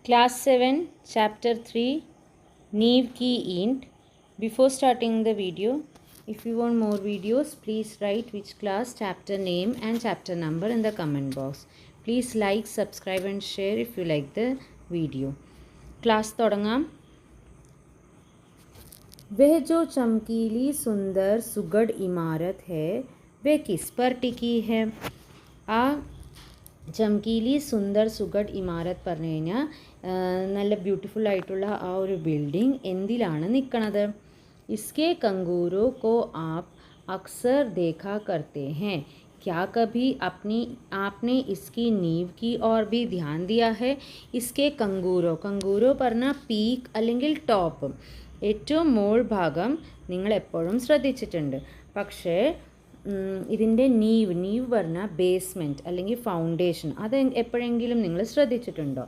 Class 7, Chapter 3, Neve Ki Int. Before starting the video, if you want more videos, please write which class, chapter name and chapter number in the comment box. Please like, subscribe and share if you like the video. Class തുടങ്ങാം. वह जो चमकीली सुंदर सुगढ़ इमारत है वह किस पर टिकी है? ആ ചംകീലി സുന്ദർ സുഗഡ് ഇമാരത്ത് പറഞ്ഞു കഴിഞ്ഞാൽ നല്ല ബ്യൂട്ടിഫുൾ ആയിട്ടുള്ള ആ ഒരു ബിൽഡിംഗ് എന്തിലാണ് നിൽക്കണത്? ഇസ്കെ कंगूरों को आप अक्सर देखा करते हैं, क्या कभी आपने इसकी नींव की और भी ध्यान दिया है? इसके कंगൂരോ പറഞ്ഞാൽ പീക്ക് അല്ലെങ്കിൽ ടോപ്പ്, ഏറ്റവും മോൾ ഭാഗം നിങ്ങൾ എപ്പോഴും ശ്രദ്ധിച്ചിട്ടുണ്ട്. പക്ഷേ ഇതിൻ്റെ നീവ് പറഞ്ഞാൽ ബേസ്മെൻറ്റ് അല്ലെങ്കിൽ ഫൗണ്ടേഷൻ, അത് എപ്പോഴെങ്കിലും നിങ്ങൾ ശ്രദ്ധിച്ചിട്ടുണ്ടോ?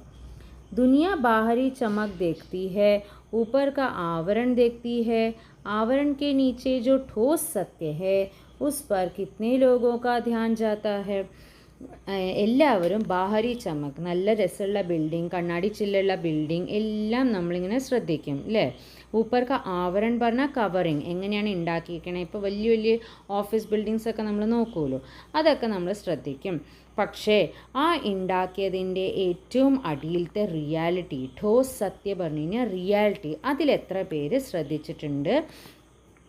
दुनिया बाहरी चमक देखती है, ऊपर का आवरण देखती है, आवरण के नीचे जो ठोस सत्य है उस पर कितने लोगों का ध्यान जाता है? എല്ലാവരും ബാഹരി ചമക്, നല്ല രസമുള്ള ബിൽഡിംഗ്, കണ്ണാടി ചില്ലുള്ള ബിൽഡിംഗ് എല്ലാം നമ്മളിങ്ങനെ ശ്രദ്ധിക്കും അല്ലേ? ഊപ്പർക്ക ആവരൺ പറഞ്ഞാൽ കവറിങ്, എങ്ങനെയാണ് ഉണ്ടാക്കിയിരിക്കണേ. ഇപ്പോൾ വലിയ വലിയ ഓഫീസ് ബിൽഡിങ്സൊക്കെ നമ്മൾ നോക്കുമല്ലോ, അതൊക്കെ നമ്മൾ ശ്രദ്ധിക്കും. പക്ഷേ ആ ഉണ്ടാക്കിയതിൻ്റെ ഏറ്റവും അടിയിലത്തെ റിയാലിറ്റി, ठोस സത്യ പറഞ്ഞു കഴിഞ്ഞാൽ റിയാലിറ്റി, അതിലെത്ര പേര് ശ്രദ്ധിച്ചിട്ടുണ്ട്,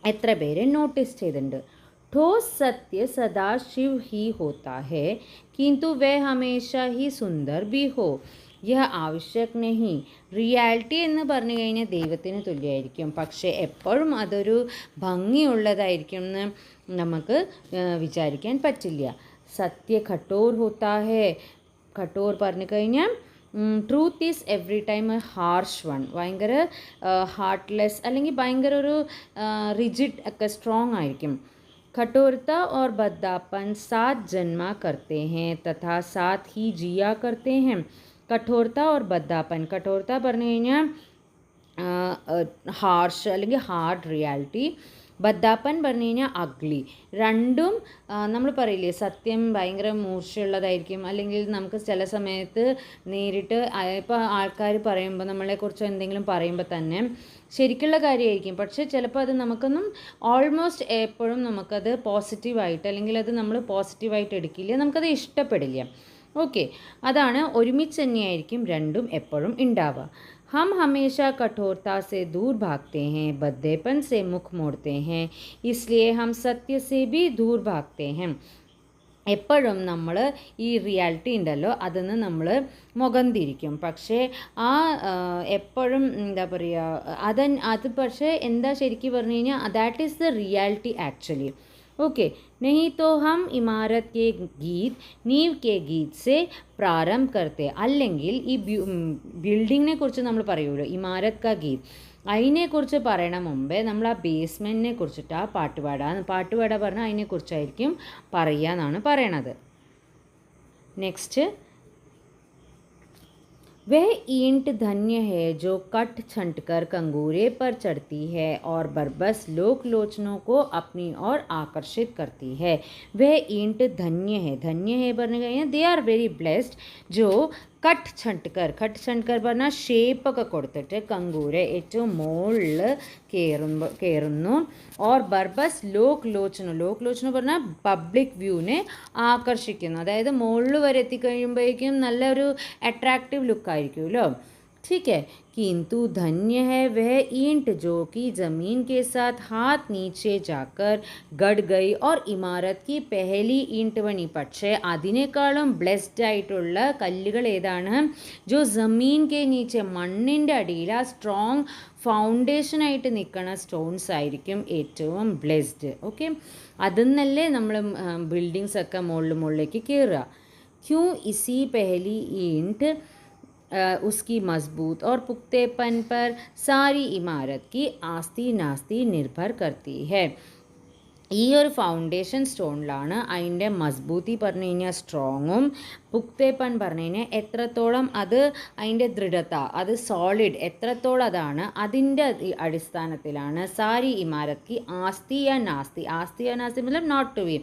എത്ര പേര് നോട്ടീസ് ചെയ്തിട്ടുണ്ട്? ठोस सत्य सदा शिव ही होता है, किंतु वह हमेशा ही सुंदर भी हो, यह आवश्यक नहीं. റിയാലിറ്റി എന്ന് പറഞ്ഞു കഴിഞ്ഞാൽ ദൈവത്തിന് തുല്യമായിരിക്കും, പക്ഷേ എപ്പോഴും അതൊരു ഭംഗിയുള്ളതായിരിക്കും എന്ന് നമുക്ക് വിചാരിക്കാൻ പറ്റില്ല. സത്യ കഠോർ ഹോത്താ ഹേ, കഠോർ പറഞ്ഞു കഴിഞ്ഞാൽ truth is every time A harsh one, ഭയങ്കര ഹാർട്ട്ലെസ് അല്ലെങ്കിൽ ഭയങ്കര ഒരു റിജിഡ് ഒക്കെ സ്ട്രോങ് ആയിരിക്കും. कठोरता और बद्दापन साथ जन्मा करते हैं तथा साथ ही जिया करते हैं. कठोरता और बद्दापन, कठोरता പറഞ്ഞു കഴിഞ്ഞാൽ ഹാർഷ് അല്ലെങ്കിൽ ഹാർഡ് റിയാലിറ്റി, ബദ്ദാപ്പൻ പറഞ്ഞു കഴിഞ്ഞാൽ അഗ്ലി. രണ്ടും നമ്മൾ പറയില്ലേ, സത്യം ഭയങ്കര മൂർച്ചയുള്ളതായിരിക്കും, അല്ലെങ്കിൽ നമുക്ക് ചില സമയത്ത് നേരിട്ട് ഇപ്പോൾ ആൾക്കാർ പറയുമ്പോൾ നമ്മളെക്കുറിച്ച് എന്തെങ്കിലും പറയുമ്പോൾ തന്നെ ശരിക്കുള്ള കാര്യമായിരിക്കും, പക്ഷേ ചിലപ്പോൾ അത് നമുക്കൊന്നും ഓൾമോസ്റ്റ് എപ്പോഴും നമുക്കത് പോസിറ്റീവായിട്ട് അല്ലെങ്കിൽ അത് നമ്മൾ പോസിറ്റീവായിട്ട് എടുക്കില്ല, നമുക്കത് ഇഷ്ടപ്പെടില്ല. ഓക്കെ, അതാണ് ഒരുമിച്ച് തന്നെയായിരിക്കും രണ്ടും എപ്പോഴും ഉണ്ടാവുക. हम हमेशा कठोरता से दूर भागते हैं, बद्देपन से मुख मोड़ते हैं, इसलिए हम सत्य से भी दूर भागते हैं. എപ്പോഴും നമ്മൾ ഈ റിയാലിറ്റി ഉണ്ടല്ലോ അതിൽ നിന്ന് നമ്മൾ മുഖം തിരിക്കും, പക്ഷേ ആ എപ്പോഴും എന്താ പറയുക, അത് പക്ഷേ എന്താ ശരിക്കും പറഞ്ഞു കഴിഞ്ഞാൽ that is the reality actually. Okay, नहीं तो हम इमारत के गीत नींव के गीत से പ്രാരംഭ करते, അല്ലെങ്കിൽ ഈ ബിൽഡിങ്ങിനെ കുറിച്ച് നമ്മൾ പറയുമല്ലോ ഇമാരത് കാ ഗീത്, അതിനെക്കുറിച്ച് പറയണ മുമ്പേ നമ്മൾ ആ ബേസ്മെൻറ്റിനെ കുറിച്ചിട്ട് ആ പാട്ടുപാട പറഞ്ഞാൽ അതിനെക്കുറിച്ചായിരിക്കും പറയുക എന്നാണ് പറയണത്. നെക്സ്റ്റ്, वह ईंट धन्य है जो कट छंटकर कंगूरे पर चढ़ती है और बरबस लोक लोचनों को अपनी ओर आकर्षित करती है. वह ईंट धन्य है പറഞ്ഞു കഴിഞ്ഞാൽ ദേ ആർ വെരി ബ്ലെസ്ഡ്, जो കട്ട് ഛണ്ട്കർ പറഞ്ഞാൽ ഷേപ്പൊക്കെ കൊടുത്തിട്ട് കങ്കൂരെ ഏറ്റവും മുകളിൽ കയറുന്നു. ഓർ ബർബസ് ലോക് ലോച്ചന പറഞ്ഞാൽ പബ്ലിക് വ്യൂവിനെ ആകർഷിക്കുന്നു, അതായത് മുകളിൽ വരെ എത്തിക്കഴിയുമ്പോഴേക്കും നല്ലൊരു അട്രാക്റ്റീവ് ലുക്കായിരിക്കുമല്ലോ. ठीक है, किंतु धन्य है वह ईंट जो कि ज़मीन के साथ हाथ नीचे जाकर गड़ गई और इमारत की पहली ईंट बनी. പക്ഷേ അതിനേക്കാളും ബ്ലെസ്ഡ് ആയിട്ടുള്ള കല്ലുകൾ ഏതാണ്? जो ज़मीन के नीचे, മണ്ണിൻ്റെ അടിയിൽ ആ സ്ട്രോങ് ഫൗണ്ടേഷനായിട്ട് നിൽക്കുന്ന സ്റ്റോൺസ് ആയിരിക്കും ഏറ്റവും ബ്ലെസ്ഡ്. ഓക്കെ, അതിന്നല്ലേ നമ്മൾ ബിൽഡിങ്സൊക്കെ മുകളിലേക്ക് കയറുക. ക്യൂ ഇസി പെഹലി ഈंट उसकी मजबूत और पुख्तेपन पर सारी इमारत की आस्ती नास्ती निर्भर करती है. ഈ ഒരു ഫൗണ്ടേഷൻ സ്റ്റോണിലാണ് അതിൻ്റെ മസ്ബൂത്തി പറഞ്ഞു കഴിഞ്ഞാൽ സ്ട്രോങ്ങും, പുക്തേപ്പൻ പറഞ്ഞു കഴിഞ്ഞാൽ എത്രത്തോളം അത് അതിൻ്റെ ദൃഢത, അത് സോളിഡ് എത്രത്തോളം അതാണ്, അതിൻ്റെ അടിസ്ഥാനത്തിലാണ് സാരി ഇമാരത്ത് ആസ്തി യാ നാസ്തി മീൻസ് നോട്ട് ടു ബി,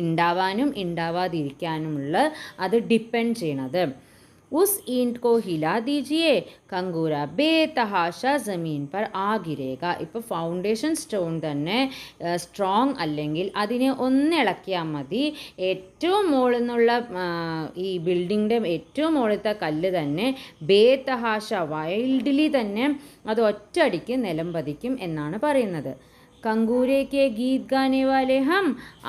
ഉണ്ടാവാനും ഉണ്ടാവാതിരിക്കാനുമുള്ള അത് ഡിപ്പെൻഡ് ചെയ്യണത്. उस ईंट को हिला दीजिए, കങ്കൂര ബേതഹാശ ജമീൻ പർ ആ ഗിരേഗ. ഇപ്പോൾ ഫൗണ്ടേഷൻ സ്റ്റോൺ തന്നെ സ്ട്രോങ് അല്ലെങ്കിൽ അതിനെ ഒന്നിളക്കിയാൽ മതി. ഏറ്റവും മുകളിൽ നിന്നുള്ള ഈ ബിൽഡിങ്ങിൻ്റെ ഏറ്റവും മുകളിലത്തെ കല്ല് തന്നെ ബേതഹാശ വൈൽഡ്ലി തന്നെ അത് ഒറ്റയടിക്ക് നിലം പതിക്കും എന്നാണ് പറയുന്നത്. കങ്കൂരെ കെ ഗീത് ഗാനെ വാലെ ഹം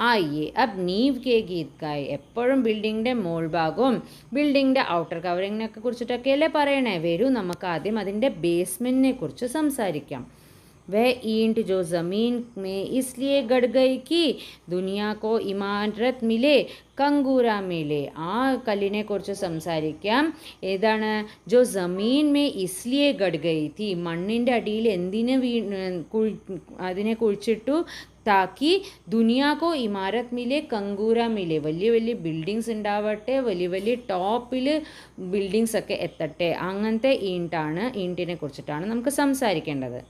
ആയിയെ അബ് നീവ് കെ ഗീത് ഗായ്. എപ്പോഴും ബിൽഡിങ്ങിൻ്റെ മോൾഭാഗവും ബിൽഡിങ്ങിൻ്റെ ഔട്ടർ കവറിങ്ങിനൊക്കെ കുറിച്ചിട്ടൊക്കെയല്ലേ പറയണേ. വരൂ നമുക്ക് ആദ്യം അതിൻ്റെ ബേസ്മെൻറ്റിനെ കുറിച്ച് സംസാരിക്കാം. वह ईंट जो ज़मीन में इसलिए गड़ गई कि दुनिया को इमारत मिले കങ്കൂര മിലെ. ആ കല്ലിനെ കുറിച്ച് സംസാരിക്കാം. ഏതാണ്? ജോ ജമീൻ മേ ഇസ്ലിയെ ഗഡ് ഗയി തി. മണ്ണിൻ്റെ അടിയിൽ എന്തിന് അതിനെ കുഴിച്ചിട്ടു? താക്കി ദുനിയാക്കോ ഇമാരത്ത് മിലെ കങ്കൂര മിലെ. വലിയ വലിയ ബിൽഡിങ്സ് ഉണ്ടാവട്ടെ, വലിയ വലിയ ടോപ്പിൽ ബിൽഡിങ്സ് ഒക്കെ എത്തട്ടെ. അങ്ങനത്തെ ഈണ്ടിനെ കുറിച്ചിട്ടാണ് നമുക്ക് സംസാരിക്കേണ്ടത്.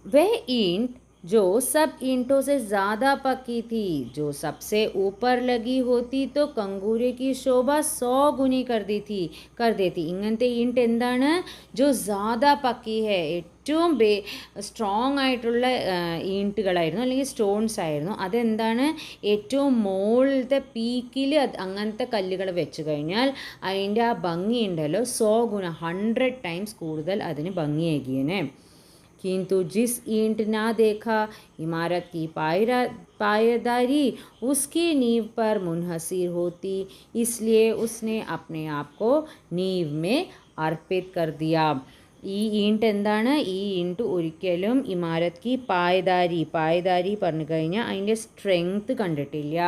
वह ईंट जो सब ईंटों से ज़्यादा पकी थी, जो सबसे ऊपर लगी होती तो कंगूरे की शोभा 100 गुनी कर देती. ഇങ്ങനത്തെ ഈണ്ട് എന്താണ്? ജോ ज़्यादा പക്കി ഹെ. ഏറ്റവും സ്ട്രോങ് ആയിട്ടുള്ള ഈണ്ടുകളായിരുന്നു, അല്ലെങ്കിൽ സ്റ്റോൺസ് ആയിരുന്നു. അതെന്താണ്? ഏറ്റവും മുകളിലത്തെ പീക്കിൽ അങ്ങനത്തെ കല്ലുകൾ വെച്ച് കഴിഞ്ഞാൽ അതിൻ്റെ ആ ഭംഗിയുണ്ടല്ലോ 100 ഗുണ 100 ടൈംസ് കൂടുതൽ അതിന് ഭംഗിയേകിയനെ. किंतु जिस ईंट ना देखा इमारत की पायदारी उसकी नींव पर मुनहसर होती, इसलिए उसने अपने आप को नींव में अर्पित कर दिया. ഈ ഈണ്ട് എന്താണ്? ഈ ഈണ്ട് ഒരിക്കലും ഇമാരത്ത് കി പായദാരി പറഞ്ഞു കഴിഞ്ഞാൽ അതിൻ്റെ സ്ട്രെങ്ത് കണ്ടിട്ടില്ല.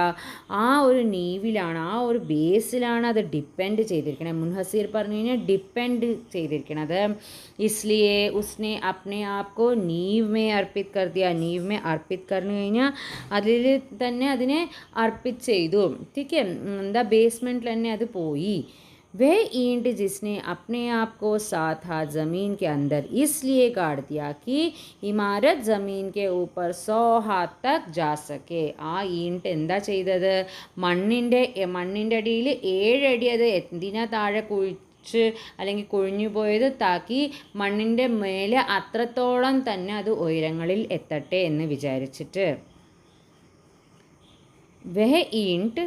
ആ ഒരു നീവിലാണ്, ആ ഒരു ബേസിലാണ് അത് ഡിപ്പെൻഡ് ചെയ്തിരിക്കണത്. മുൻഹസീർ പറഞ്ഞു കഴിഞ്ഞാൽ depend ചെയ്തിരിക്കണത്. ഇസ്ലിയെ ഉസ്നെ അപ്നെ Apco Neave may Arpit കർ ദിയ. നീവ് മേ അർപ്പിത് പറഞ്ഞു കഴിഞ്ഞാൽ അതിൽ തന്നെ അതിനെ അർപ്പിത് ചെയ്തു. ठीक है, എന്താ ബേസ്മെൻറ്റിൽ തന്നെ അത് പോയി. वह ईंट जिसने अपने आप को 7 हाथ ज़मीन के अंदर इसलिए गाड़ दिया कि इमारत ज़मीन के ऊपर 100 हाथ तक जा सके. ആ ഈണ്ട് എന്താ ചെയ്തത്? മണ്ണിൻ്റെ അടിയിൽ 7 അടി അത് എന്തിനാ താഴെ അല്ലെങ്കിൽ കുഴിഞ്ഞു പോയത്? താക്കി മണ്ണിൻ്റെ മേലെ അത്രത്തോളം തന്നെ അത് ഉയരങ്ങളിൽ എത്തട്ടെ എന്ന് വിചാരിച്ചിട്ട്. वह ईंट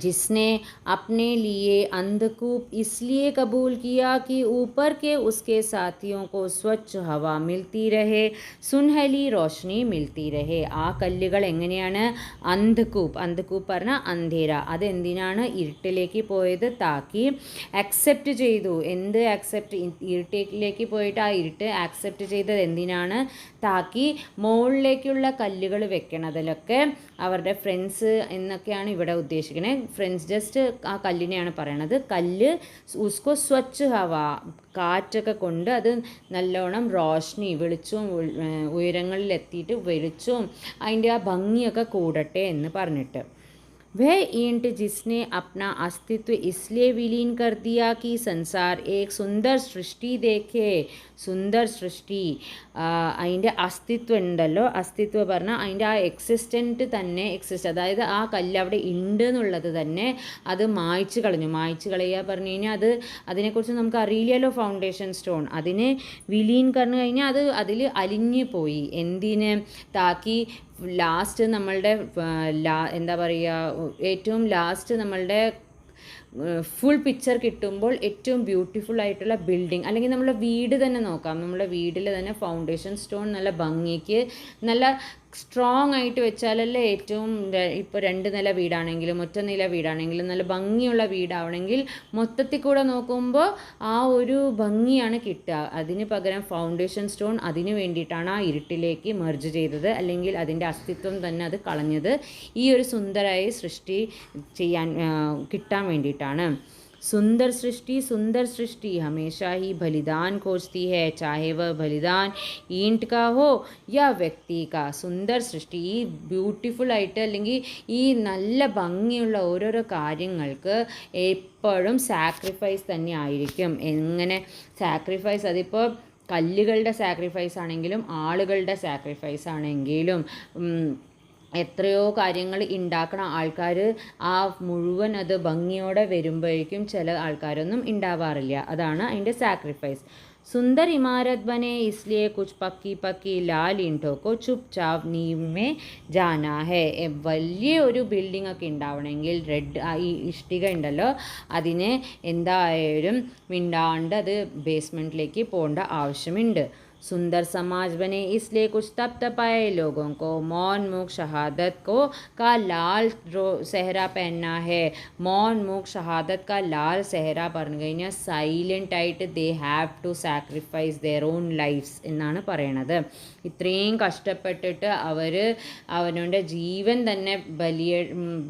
जिसने अपने लिए अंधकूप इसलिए कबूल किया कि ऊपर के उसके साथियों को स्वच्छ हवा मिलती रहे, सुनहली रोशनी मिलती रहे. ആ കല്ലുകൾ എങ്ങനെയാണ്? അന്ധകൂപ്പ് പറഞ്ഞാൽ അന്ധേര. അതെന്തിനാണ്? ഇരുട്ടിലേക്ക് പോയത്. താക്കി അക്സെപ്റ്റ് ചെയ്തു. എന്ത് അക്സെപ്റ്റ്? ഇരുട്ടിലേക്ക് പോയിട്ട് ആ ഇരുട്ട് ആക്സെപ്റ്റ് ചെയ്തത് എന്തിനാണ്? താക്കി മുകളിലേക്കുള്ള കല്ലുകൾ വെക്കണതിലൊക്കെ അവരുടെ ഫ്രണ്ട്സ് എന്നൊക്കെയാണ് ഇവിടെ ഉദ്ദേശിക്കുന്നത്. ഫ്രണ്ട്സ് ജസ്റ്റ് ആ കല്ലിനെയാണ് പറയണത്. കല്ല് ഉസ്കോ സ്വച്ഛ് ഹവ, കാറ്റൊക്കെ കൊണ്ട് അത് നല്ലോണം റോഷ്നി വെളിച്ചവും ഉയരങ്ങളിലെത്തിയിട്ട് വെളിച്ചവും അതിൻ്റെ ആ ഭംഗിയൊക്കെ കൂടട്ടെ എന്ന് പറഞ്ഞിട്ട്. वह ईंट जिसने अपना अस्तित्व इसलिए विलीन कर दिया कि संसार एक सुंदर सृष्टि देखे. സുന്ദർ സൃഷ്ടി, അതിൻ്റെ അസ്തിത്വം ഉണ്ടല്ലോ. അസ്തിത്വം പറഞ്ഞാൽ അതിൻ്റെ ആ എക്സിസ്റ്റൻറ്റ് തന്നെ അതായത് ആ കല്ല് അവിടെ ഉണ്ട് എന്നുള്ളത് തന്നെ അത് മായ്ച്ചു കളയുക പറഞ്ഞു കഴിഞ്ഞാൽ അതിനെക്കുറിച്ച് നമുക്ക് അറിയില്ലല്ലോ. ഫൗണ്ടേഷൻ സ്റ്റോൺ അതിനെ വിലീൻ പറഞ്ഞു കഴിഞ്ഞാൽ അത് അതിൽ അലിഞ്ഞു പോയി. എന്തിന്? താക്കി ലാസ്റ്റ് നമ്മളുടെ എന്താ പറയുക, ഏറ്റവും ലാസ്റ്റ് നമ്മളുടെ ഫുൾ പിക്ചർ കിട്ടുമ്പോൾ ഏറ്റവും ബ്യൂട്ടിഫുൾ ആയിട്ടുള്ള ബിൽഡിംഗ്, അല്ലെങ്കിൽ നമ്മളെ വീട് തന്നെ നോക്കാം. നമ്മളെ വീട്ടിൽ തന്നെ ഫൗണ്ടേഷൻ സ്റ്റോൺ നല്ല ഭംഗിക്ക് നല്ല സ്ട്രോങ് ആയിട്ട് വെച്ചാലല്ലേ ഏറ്റവും, ഇപ്പോൾ 2 നില വീടാണെങ്കിലും ഒറ്റ നില വീടാണെങ്കിലും നല്ല ഭംഗിയുള്ള വീടാവണമെങ്കിൽ മൊത്തത്തിൽ കൂടെ നോക്കുമ്പോൾ ആ ഒരു ഭംഗിയാണ് കിട്ടുക. അതിന് പകരം ഫൗണ്ടേഷൻ സ്റ്റോൺ അതിന് വേണ്ടിയിട്ടാണ് ആ ഇരുട്ടിലേക്ക് മെർജ് ചെയ്തത്, അല്ലെങ്കിൽ അതിൻ്റെ അസ്തിത്വം തന്നെ അത് കളഞ്ഞത് ഈ ഒരു സുന്ദരമായ സൃഷ്ടി കിട്ടാൻ വേണ്ടിയിട്ടാണ്. सुंदर सृष्टि हमेशा ही बलिदान खोजती है, चाहे वह बलिदान ईंट का हो या व्यक्ति का. സുന്ദർ സൃഷ്ടി, ഈ ബ്യൂട്ടിഫുൾ ആയിട്ട് അല്ലെങ്കിൽ ഈ നല്ല ഭംഗിയുള്ള ഓരോരോ കാര്യങ്ങൾക്ക് എപ്പോഴും സാക്രിഫൈസ് തന്നെ ആയിരിക്കും. എങ്ങനെ സാക്രിഫൈസ്? അതിപ്പോൾ കല്ലുകളുടെ സാക്രിഫൈസ് ആണെങ്കിലും ആളുകളുടെ സാക്രിഫൈസ് ആണെങ്കിലും എത്രയോ കാര്യങ്ങൾ ഉണ്ടാക്കണ ആൾക്കാർ ആ മുഴുവൻ അത് ഭംഗിയോടെ വരുമ്പോഴേക്കും ചില ആൾക്കാരൊന്നും ഉണ്ടാവാറില്ല. അതാണ് അതിൻ്റെ സാക്രിഫൈസ്. सुंदर इमारत बने इसलिए कुछ पक्की पक्की लाल ईंटों को चुपचाप नींव में जाना है. വലിയ ഒരു ബിൽഡിംഗ് ഒക്കെ ഉണ്ടാവണമെങ്കിൽ റെഡ് ഈ ഇഷ്ടിക ഉണ്ടല്ലോ അതിനെ എന്തായാലും മിണ്ടാണ്ട് അത് ബേസ്മെൻറ്റിലേക്ക് പോകേണ്ട ആവശ്യമുണ്ട്. सुंदर समाज बने इसलिए कुछ तपतपाए लोगों को मौन मुख शहादत को का लाल सेहरा पहनना है. मौन मुख शहादत का लाल സെഹറ പറഞ്ഞു കഴിഞ്ഞാൽ സൈലൻ്റ് ആയിട്ട് they have to sacrifice their own lives എന്നാണ് പറയണത്. ഇത്രയും കഷ്ടപ്പെട്ടിട്ട് അവർ അവനവൻ്റെ ജീവൻ തന്നെ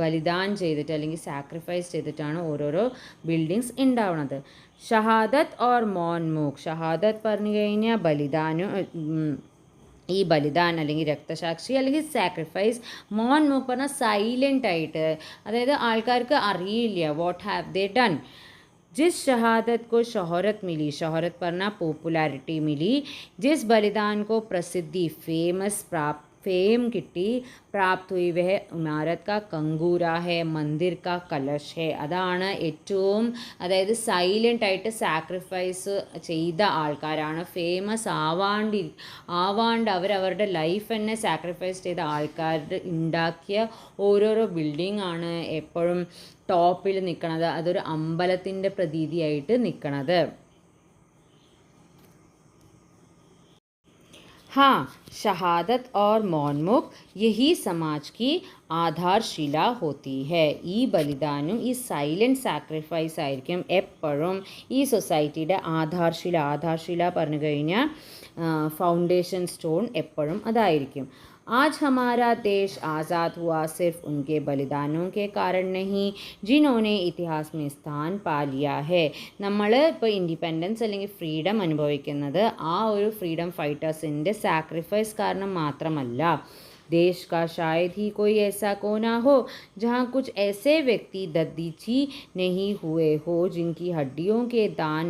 ബലിദാനം ചെയ്തിട്ട് അല്ലെങ്കിൽ സാക്രിഫൈസ് ചെയ്തിട്ടാണ് ഓരോരോ ബിൽഡിങ്സ് ഉണ്ടാവുന്നത്. ഷഹാദത്ത് ഓർ മൗൻ മൂക്ക്. ഷഹാദത്ത് പറഞ്ഞു കഴിഞ്ഞാൽ ബലിദാനം, ഈ ബലിദാൻ അല്ലെങ്കിൽ രക്തസാക്ഷി അല്ലെങ്കിൽ സാക്രിഫൈസ്. മൗൻ മൂക്ക് പറഞ്ഞാൽ സൈലൻ്റ് ആയിട്ട്, അതായത് ആൾക്കാർക്ക് അറിയില്ല വാട്ട് ഹാവ് ദേ ഡൺ. जिस शहादत को शोहरत मिली, शोहरत पढ़ना पॉपुलैरिटी मिली, जिस बलिदान को प्रसिद्धि फेम किटी प्राप्त हुई वह इमारत का कंगूरा है, मंदिर का कलश है. അതാണ് ഏറ്റവും, അതായത് സൈലൻ്റ് ആയിട്ട് സാക്രിഫൈസ് ചെയ്ത ആൾക്കാരാണ് ഫേമസ് ആവാണ്ട് അവരവരുടെ ലൈഫ് തന്നെ സാക്രിഫൈസ് ചെയ്ത ആൾക്കാർ ഉണ്ടാക്കിയ ഓരോരോ ബിൽഡിംഗ് ആണ് എപ്പോഴും ടോപ്പിൽ നിൽക്കണത്. അതൊരു അമ്പലത്തിൻ്റെ പ്രതീതിയായിട്ട് നിൽക്കണത്. हाँ, शहादत और मौनमुख यही समाज की ആധാർശില ഹോത്തി ഹെ. ഈ ബലിദാനം, ഈ സൈലൻറ്റ് സാക്രിഫൈസ് ആയിരിക്കും എപ്പോഴും ഈ സൊസൈറ്റിയുടെ ആധാർശില പറഞ്ഞു കഴിഞ്ഞാൽ ഫൗണ്ടേഷൻ സ്റ്റോൺ എപ്പോഴും അതായിരിക്കും. आज हमारा देश आज़ाद हुआ सिर्फ उनके बलिदानों के कारण नहीं जिन्होंने इतिहास में स्थान पा लिया है. നമ്മൾ ഇപ്പോൾ ഇൻഡിപെൻഡൻസ് അല്ലെങ്കിൽ ഫ്രീഡം അനുഭവിക്കുന്നത് ആ ഒരു ഫ്രീഡം ഫൈറ്റേഴ്സിൻ്റെ സാക്രിഫൈസ് കാരണം മാത്രമല്ല. देश का शायद ही कोई ऐसा कोना हो जहाँ कुछ ऐसे व्यक्ति ददीची नहीं हुए हो जिनकी हड्डियों के दान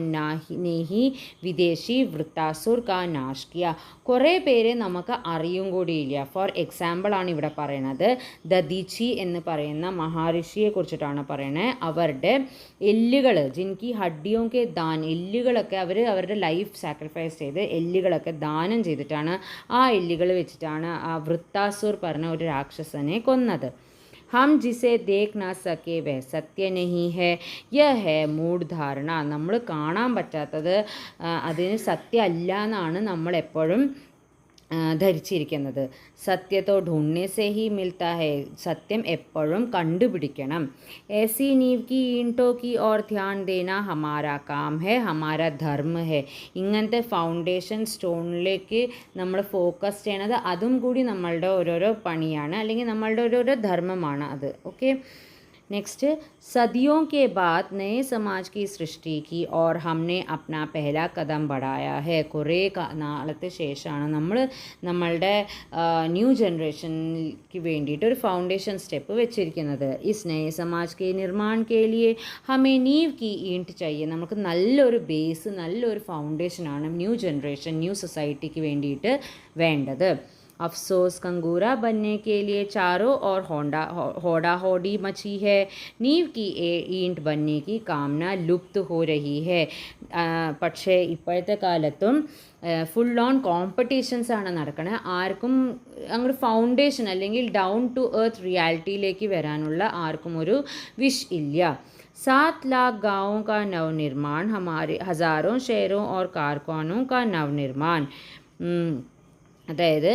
ने ही विदेशी वृत्तासुर का नाश किया. കുറേ പേര് നമുക്ക് അറിയും കൂടിയില്ല. ഫോർ എക്സാമ്പിൾ ആണ് ഇവിടെ പറയണത്. ദദീച്ചി എന്ന് പറയുന്ന മഹാഋഷിയെ കുറിച്ചിട്ടാണ് പറയണത്. അവരുടെ എല്ലുകൾ, ജിൻകി ഹഡ്ഡിയോക്കെ ദാൻ, എല്ലുകളൊക്കെ അവരുടെ ലൈഫ് സാക്രിഫൈസ് ചെയ്ത് എല്ലുകളൊക്കെ ദാനം ചെയ്തിട്ടാണ് ആ എല്ലുകൾ വെച്ചിട്ടാണ് ആ വൃത്താസുർ പറഞ്ഞ ഒരു രാക്ഷസനെ കൊന്നത്. हम जिसे देख ना सके वह सत्य नहीं है, यह है മൂഢധാരണ. നമ്മൾ കാണാൻ പറ്റാത്തത് അതിന് സത്യമല്ല എന്നാണ് നമ്മൾ എപ്പോഴും ധരിച്ചിരിക്കുന്നത്. സത്യത്തോ ढूंढने से ही मिलता है. സത്യം എപ്പോഴും കണ്ടുപിടിക്കണം. ऐसी नींव की ईंटों की ओर ध्यान देना हमारा काम है, हमारा धर्म है. ഇങ്ങനത്തെ ഫൗണ്ടേഷൻ സ്റ്റോണിലേക്ക് നമ്മൾ ഫോക്കസ് ചെയ്യണത് അതും കൂടി നമ്മളുടെ ഓരോരോ പണിയാണ്, അല്ലെങ്കിൽ നമ്മളുടെ ഓരോരോ ധർമ്മമാണ് അത്. ഓക്കെ, नेक्स्ट, सदियों के बाद नए समाज की सृष्टि की और हमने अपना पहला कदम बढ़ाया है. കുറേ നാളത്തെ ശേഷമാണ് നമ്മൾ നമ്മളുടെ ന്യൂ ജനറേഷനിക്ക് വേണ്ടിയിട്ട് ഒരു ഫൗണ്ടേഷൻ സ്റ്റെപ്പ് വെച്ചിരിക്കുന്നത്. ഇസ് നए समाज के निर्माण के लिए हमें नींव की ईंट चाहिए. നമുക്ക് നല്ലൊരു ബേസ്, നല്ലൊരു ഫൗണ്ടേഷനാണ് ന്യൂ ജനറേഷൻ, ന്യൂ സൊസൈറ്റിക്ക് വേണ്ടിയിട്ട് വേണ്ടത്. अफसोस कंगूरा बनने के लिए चारों ओर होड़ा होड़ी मची है. नींव की ईंट बनने की कामना लुप्त हो रही है. പക്ഷേ ഇപ്പോഴത്തെ കാലത്തും ഫുൾ ഓൺ കോമ്പറ്റീഷൻസ് ആണ് നടക്കുന്നത്. ആർക്കും അങ്ങോട്ട് ഫൗണ്ടേഷൻ അല്ലെങ്കിൽ ഡൗൺ ടു എർത്ത് റിയാലിറ്റിയിലേക്ക് വരാനുള്ള ആർക്കും ഒരു വിഷ് ഇല്ല. 7 लाख गाँवों का नवनिर्माण, हमारे हज़ारों शहरों और कारखानों का नवनिर्माण. അതായത്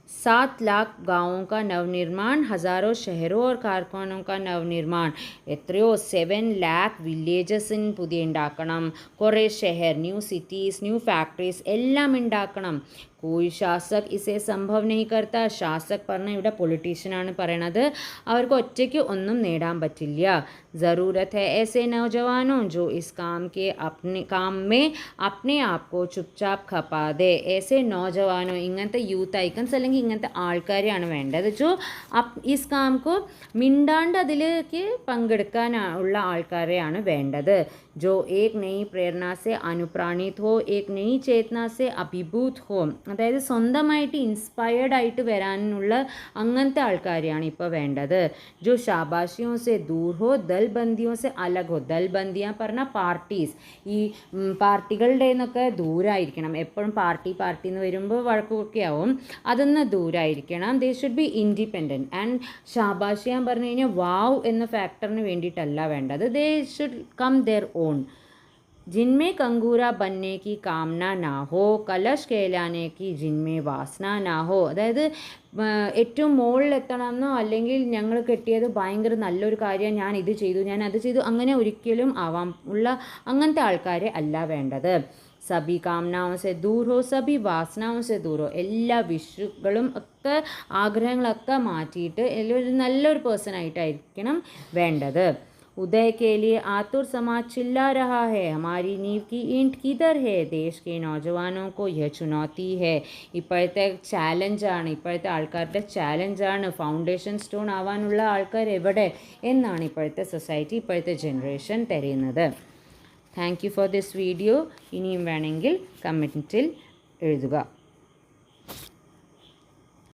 7 लाख गाँवों का नवनिर्माण, हज़ारों शहरों और कारखानों का नवनिर्माण. എത്രയോ 7 lakh വില്ലേജസിന് പുതിയ ഉണ്ടാക്കണം, കുറേ share, new cities, new factories എല്ലാം ഉണ്ടാക്കണം. कोई शासक इसे संभव नहीं करता. शासक പറഞ്ഞ ഇവിടെ പൊളിറ്റീഷ്യനാണ് പറയണത്. അവർക്ക് ഒറ്റയ്ക്ക് ഒന്നും നേടാൻ പറ്റില്ല. ज़रूरत है ऐसे नौजवानों जो इस काम में अपने आप को चुपचाप खपा दे. ऐसे नौजवानों, ഇങ്ങനത്തെ യൂത്ത് ഐക്കൺസ് അല്ലെങ്കിൽ ഇങ്ങനത്തെ ആൾക്കാരെയാണ് വേണ്ടത്. जो इस काम को മിണ്ടാണ്ട് അതിലേക്ക് പങ്കെടുക്കാനുള്ള ആൾക്കാരെയാണ് വേണ്ടത്. जो एक नई प्रेरणा से अनुप्राणित हो, एक नई चेतना से अभिभूत हो. അതായത് സ്വന്തമായിട്ട് ഇൻസ്പയർഡ് ആയിട്ട് വരാനുള്ള അങ്ങനത്തെ ആൾക്കാരെയാണ് ഇപ്പോൾ വേണ്ടത്. ജോ ഷാബാഷിയോ സെ ദൂർ ഹോ ദൽ ബന്ദിയോ സെ അലഗ് ഹോ. ദൽ ബന്ദിയ പറഞ്ഞാൽ പാർട്ടീസ്, ഈ പാർട്ടികളുടെ നിന്നൊക്കെ ദൂരായിരിക്കണം. എപ്പോഴും പാർട്ടി എന്ന് വരുമ്പോൾ വഴക്കൊക്കെ ആവും. അതൊന്ന് ദൂരായിരിക്കണം. They should be independent. And ഷാബാഷിയാൻ പറഞ്ഞു കഴിഞ്ഞാൽ വാവ് എന്ന ഫാക്ടറിന് വേണ്ടിയിട്ടല്ല വേണ്ടത്. They should come there on. जिनमें कंगूरा बनने की कामना ना हो, कलश कहलाने की जिनमें വാസന ना हो. അതായത് ഏറ്റവും മുകളിലെത്തണമെന്നോ അല്ലെങ്കിൽ ഞങ്ങൾ കെട്ടിയത് ഭയങ്കര നല്ലൊരു കാര്യം, ഞാൻ ഇത് ചെയ്തു ഞാൻ അത് ചെയ്തു, അങ്ങനെ ഒരിക്കലും ആവാം ഉള്ള അങ്ങനത്തെ ആൾക്കാരെ അല്ല വേണ്ടത്. സബി കാമനാവും സെ ദൂർ ഹോ, സബി വാസനാവും സെ ദൂർ ഹോ. എല്ലാ വിഷുകളും ഒക്കെ ആഗ്രഹങ്ങളൊക്കെ മാറ്റിയിട്ട് ഒരു നല്ലൊരു പേഴ്സൺ ആയിട്ടായിരിക്കണം വേണ്ടത്. उदय के लिए आतुर समाज चिल्ला रहा है, हमारी नींव की ईंट किधर है. देश के नौजवानों को यह चुनौती है. ഇപ്പോഴത്തെ ചാലഞ്ചാണ്, ഇപ്പോഴത്തെ ആൾക്കാരുടെ ചാലഞ്ചാണ് ഫൗണ്ടേഷൻ സ്റ്റോൺ ആവാനുള്ള ആൾക്കാർ എവിടെ എന്നാണ് ഇപ്പോഴത്തെ സൊസൈറ്റി, ഇപ്പോഴത്തെ ജനറേഷൻ തരുന്നത്. Thank you for this video. ഇനിയും വേണമെങ്കിൽ കമൻറ്റിൽ എഴുതുക.